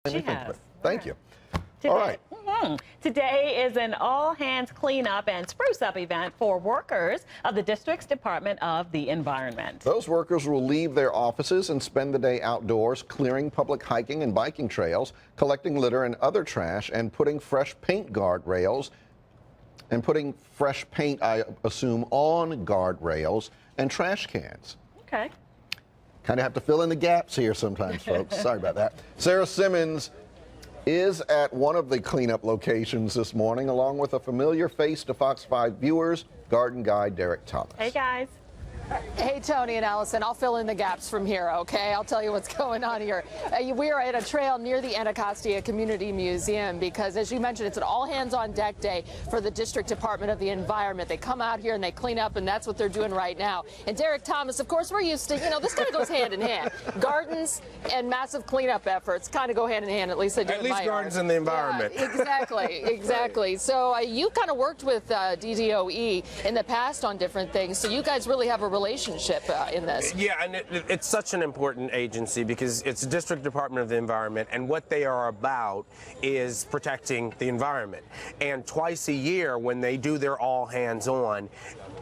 She has. Thank you. Today, All right. Today is an all-hands cleanup and spruce-up event for workers of the district's Department of the Environment. Those workers will leave their offices and spend the day outdoors, clearing public hiking and biking trails, collecting litter and other trash, and putting fresh paint guardrails, and putting fresh paint, I assume, on guardrails and trash cans. Okay. Kind of have to fill in the gaps here sometimes, folks. Sorry about that. Sarah Simmons is at one of the cleanup locations this morning, along with a familiar face to Fox 5 viewers, garden guy Derek Thomas. Hey, guys. Hey, Tony and Allison, I'll fill in the gaps from here, okay? I'll tell you what's going on here. We are at a trail near the Anacostia Community Museum because, as you mentioned, it's an all-hands-on-deck day for the District Department of the Environment. They come out here and they clean up, and that's what they're doing right now. And Derek Thomas, of course, we're used to, this kind of goes hand in hand. Gardens and massive cleanup efforts kind of go hand in hand, at least they do in my yard. Gardens and the environment. Yeah, exactly. So you kind of worked with DDOE in the past on different things, so you guys really have a relationship in this. Yeah, and it's such an important agency because it's the District Department of the Environment, and what they are about is protecting the environment. And twice a year, when they do their all hands on,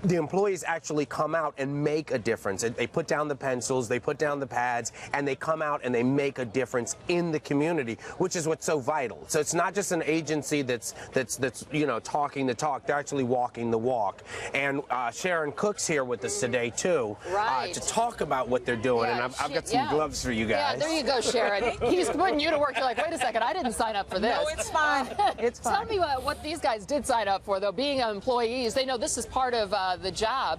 the employees actually come out and make a difference. They put down the pencils, they put down the pads, and they come out and they make a difference in the community, which is what's so vital. So it's not just an agency that's talking the talk; they're actually walking the walk. And Sharon Cook's here with us today too, right, to talk about what they're doing. Yeah, and I've got some gloves for you guys. Yeah, there you go, Sharon. He's putting you to work. You're like, wait a second, I didn't sign up for this. No, it's fine. It's fine. Tell me what these guys did sign up for, though. Being employees, they know this is part of the job.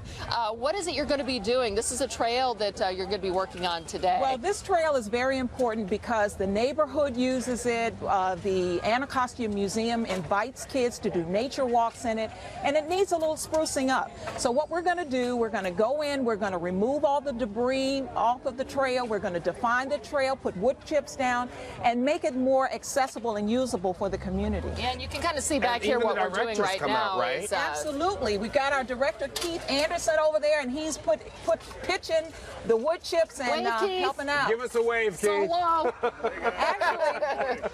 What is it you're going to be doing? This is a trail that you're going to be working on today. Well, this trail is very important because the neighborhood uses it. The Anacostia Museum invites kids to do nature walks in it, and it needs a little sprucing up. So what we're going to do, we're going to go in, we're going to remove all the debris off of the trail, we're going to define the trail, put wood chips down, and make it more accessible and usable for the community. Yeah, and you can kind of see back here what we're doing right now. Right? Absolutely. We've got our director, Keith Anderson, over there, and he's pitching the wood chips and helping out. Give us a wave, Keith. So long. Actually,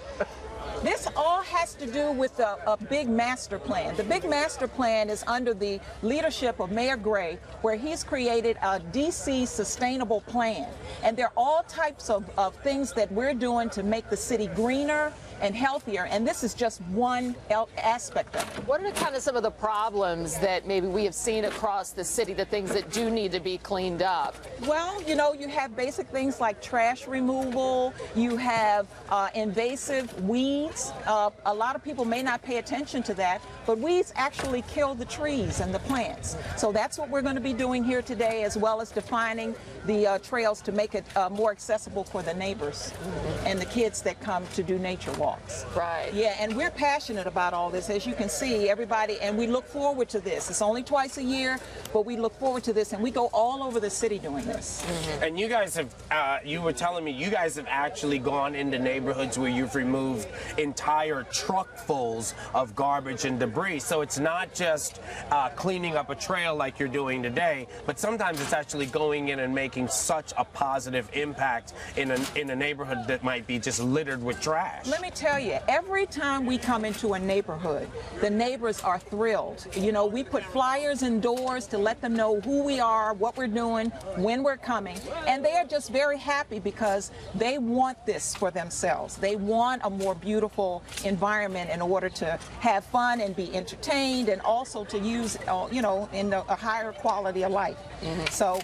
this all has to do with a big master plan. The big master plan is under the leadership of Mayor Gray, where he's created a DC sustainable plan. And there are all types of things that we're doing to make the city greener and healthier, and this is just one aspect of it. What are kind of some of the problems that maybe we have seen across the city, the things that do need to be cleaned up? Well, you have basic things like trash removal, you have invasive weeds. A lot of people may not pay attention to that, but weeds actually kill the trees and the plants. So that's what we're going to be doing here today, as well as defining the trails to make it more accessible for the neighbors and the kids that come to do nature walks. Right. Yeah, and we're passionate about all this, as you can see, everybody, and we look forward to this. It's only twice a year, but we look forward to this, and we go all over the city doing this. And you guys have, you were telling me, you guys have actually gone into neighborhoods where you've removed entire truckfuls of garbage and debris. So it's not just cleaning up a trail like you're doing today, but sometimes it's actually going in and making such a positive impact in a neighborhood that might be just littered with trash. Let me tell you, every time we come into a neighborhood, the neighbors are thrilled. We put flyers indoors to let them know who we are, what we're doing, when we're coming, and they are just very happy because they want this for themselves. They want a more beautiful environment in order to have fun and be entertained, and also to use, in a higher quality of life. So.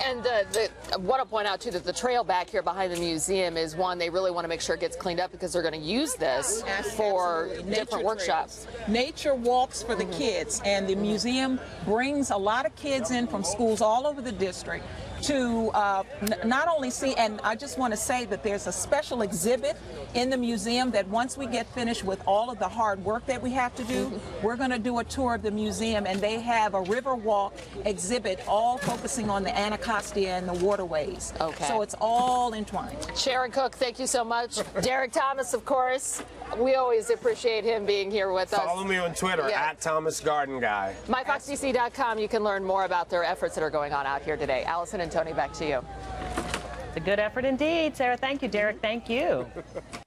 And I want to point out, too, that the trail back here behind the museum is one they really want to make sure it gets cleaned up because they're going to use this for different workshops. Nature walks for the kids, and the museum brings a lot of kids in from schools all over the district to not only see, and I just want to say that there's a special exhibit in the museum that once we get finished with all of the hard work that we have to do, we're going to do a tour of the museum, and they have a river walk exhibit all focusing on the Anacostia and the waterways. Okay. So it's all entwined. Sharon Cook, thank you so much. Derek Thomas, of course. We always appreciate him being here with us. Follow me on Twitter, at Thomas Garden Guy. MyFoxDC.com, you can learn more about their efforts that are going on out here today. Allison and Tony, back to you. It's a good effort indeed, Sarah. Thank you, Derek. Thank you.